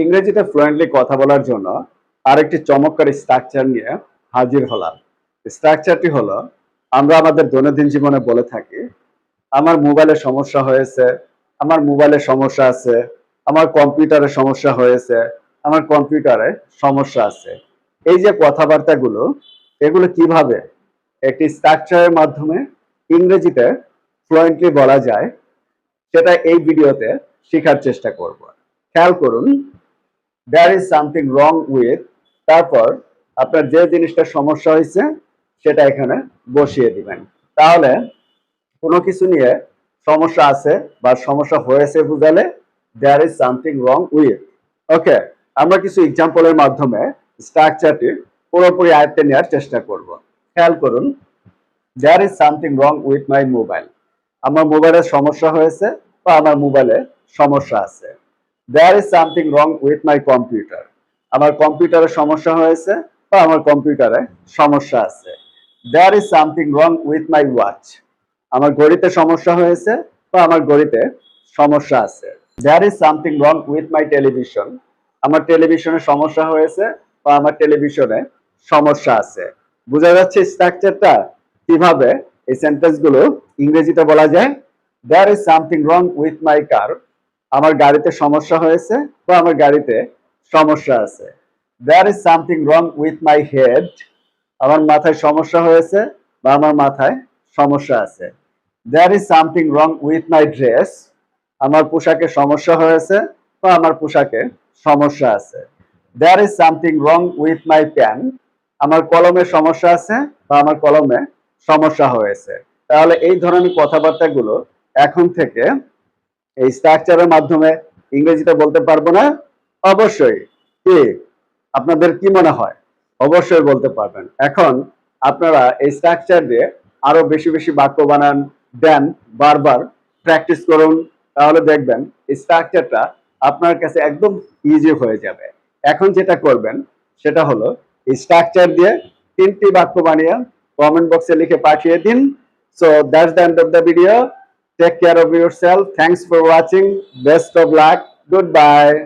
ইংরেজিতে ফ্লুয়েন্টলি কথা বলার জন্য আরেকটি চমৎকার স্ট্রাকচার নিয়ে হাজির হলাম। স্ট্রাকচারটি হলো, আমরা আমাদের দৈনন্দিন জীবনে বলে থাকি, আমার মোবাইলে সমস্যা হয়েছে, আমার মোবাইলে সমস্যা আছে, আমার কম্পিউটারে সমস্যা হয়েছে, আমার কম্পিউটারে সমস্যা আছে। এই যে কথাবার্তাগুলো, এগুলো কিভাবে একটি স্ট্রাকচারের মাধ্যমে ইংরেজিতে ফ্লুয়েন্টলি বলা যায়, সেটা এই ভিডিওতে শেখার চেষ্টা করব। খেয়াল করুন, there is something wrong with, তারপর আপনার যে জিনিসটা সমস্যা হয়েছে সেটা এখানে বসিয়ে দিবেন। তাহলে কোনো কিছু নিয়ে সমস্যা আছে বা সমস্যা হয়েছে বুঝালে there is something wrong with। ওকে, আমরা কিছু এক্সাম্পলের মাধ্যমে স্ট্রাকচারটি পুরোপুরি আয়ত্তে নেওয়ার চেষ্টা করব। খেয়াল করুন, there is something wrong with my mobile, আমার মোবাইলের সমস্যা হয়েছে বা আমার মোবাইলে সমস্যা আছে। there is something wrong with my computer, আমার কম্পিউটারে সমস্যা হয়েছে বা আমার কম্পিউটারে সমস্যা আছে। there is something wrong with my watch, আমার ঘড়িতে সমস্যা হয়েছে বা আমার ঘড়িতে সমস্যা আছে। there is something wrong with my television, আমার টেলিভিশনে সমস্যা হয়েছে বা আমার টেলিভিশনে সমস্যা আছে। বোঝা যাচ্ছে স্ট্রাকচারটা কিভাবে এই সেন্টেন্সগুলো ইংরেজিতে বলা যায়। there is something wrong with my car, আমার গাড়িতে সমস্যা হয়েছে বা আমার গাড়িতে সমস্যা আছে। there is something wrong with my head, আমার মাথায় সমস্যা হয়েছে বা আমার মাথায় সমস্যা আছে। there is something wrong with my dress, আমার পোশাকে সমস্যা হয়েছে বা আমার পোশাকে সমস্যা আছে। there is something wrong with my pen, আমার কলমে সমস্যা আছে বা আমার কলমে সমস্যা হয়েছে। তাহলে এই ধরনের কথাবার্তাগুলো এখন থেকে এই স্ট্রাকচারের মাধ্যমে ইংরেজিতে বলতে পারবো না? অবশ্যই। কি আপনাদের কি মনে হয়? অবশ্যই বলতে পারবেন। এখন আপনারা এই স্ট্রাকচার দিয়ে আরো বেশি বেশি বাক্য বানান, দেন বারবার প্র্যাকটিস করুন, তাহলে দেখবেন স্ট্রাকচারটা আপনার কাছে একদম ইজি হয়ে যাবে। এখন যেটা করবেন সেটা হলো স্ট্রাকচার দিয়ে 3টি বাক্য বানিয়ে কমেন্ট বক্সে লিখে পাঠিয়ে দিন। So that's the end of the video. Take care of yourself. Thanks for watching. Best of luck. Goodbye.